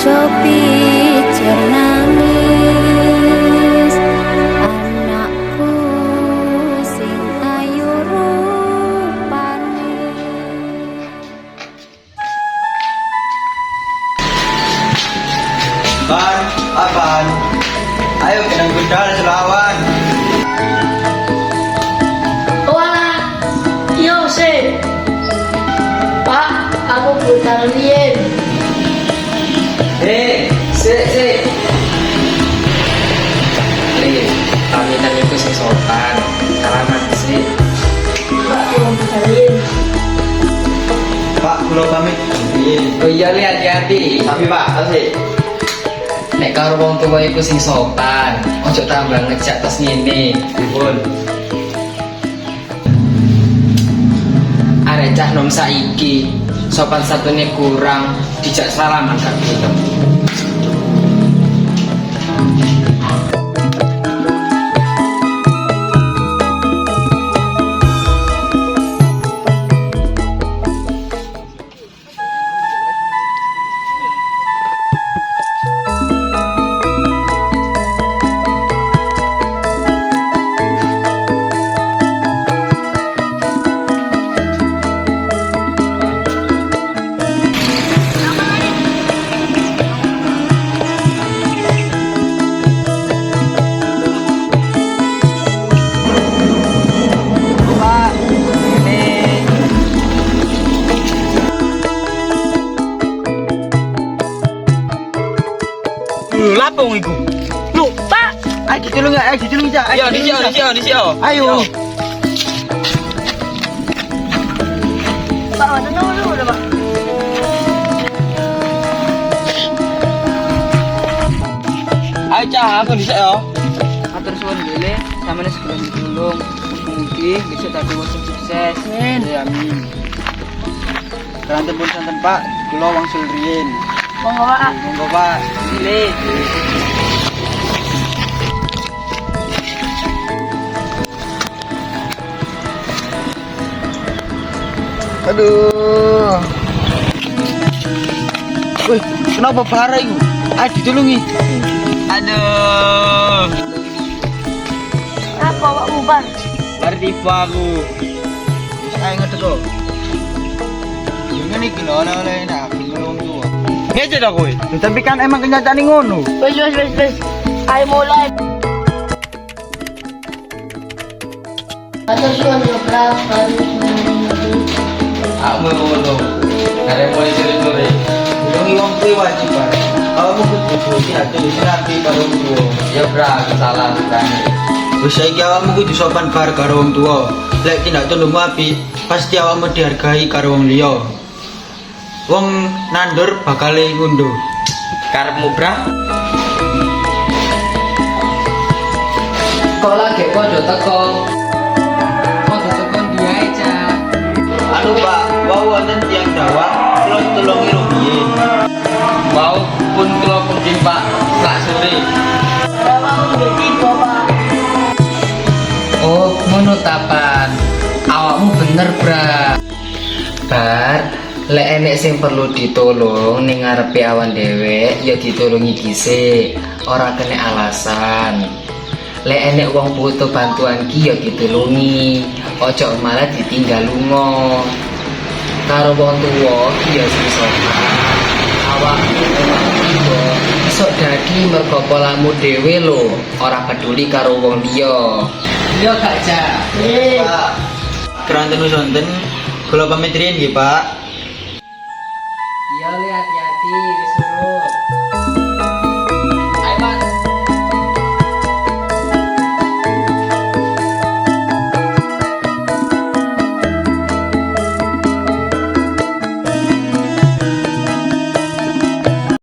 ojo pijer nangis, anakku sing ayu rupane. Ban, apaan? Ayo kenang budal selawan. Wala, yo se. Pak, aku putar rien. Se. Pamitan itu sing sopan. Salaman sih. Pak, aku putar rien. Pak, kula pamit. Oh iya li hati-hati. Tapi Pak, asik. Nek karo wong tuwa iku sing sopan, ojo tambah ngejak terus ngene. Dipun. Arek cah nom saiki, sopan satune kurang, dijak salaman gak gelem. Lapong iku. Lu, Pak. Ayo ditulung ya, ayo ditulung ya. Yo, disiyo. Ayo. Pak, mana dulu, Pak. Ayo cah, aku dhisik yo. Atur suwun gile, sampeyan sebelum ditulung. Mugi bisa dadi wong sing sukses. Ya amin. Kanten pun santen Pak, kula wangsul riyin. Monggo, Pak. Monggo Pak, gile. Aduh. Wih, kenapa parah iku? Ayo ditulungi. Aduh. Apa, Pak Buban? Mari tiba aku. Wis ayo ngedek kok. Ngene iki lho oleh-oleh nak belum tuwa. Ngece dah kowe. Tapi kan emang kenyataan ngono. Wes. Ayo mulai. Atur suwun yo, Pak. Aku ngono. Arek mulai curi-curi. Tulungi wong kuwi wajib, Pak. Kamu kudu dadi ati rapi karo wong tuwa. Ya bra, salah tani. Wis saiki awakmu kudu sopan bar karo wong tuwa. Lek tindak tandukmu apik, pasti awakmu dihargai karo wong liya. Wong nandur bakal ngunduh. Karepmu bra? Kok lagi podo teko? Podo teko diae cah. Anu Pak, wau wonten tiyang dawa, kula tulungi rumiyin. Mau pun kula pengin Pak, sak sore. Mau jadi Pak. Oh, ngono tapan. Awakmu bener, Bra. Bar, lek enek sing perlu ditolong ning ngarepe awan dhewe, ya ditulungi dhisik, ora kena alasan. Lek enek wong butuh bantuan ki ya ditulungi, ojo malah ditinggal lunga. Karo wong tuwa ki ya sing sopan. Awakmu iku iso dadi mergo polamu dhewe lho, ora peduli karo wong liya. Iya Kak Ja. Pak, keranten wis wonten, kula pamit riyin nggih, Pak.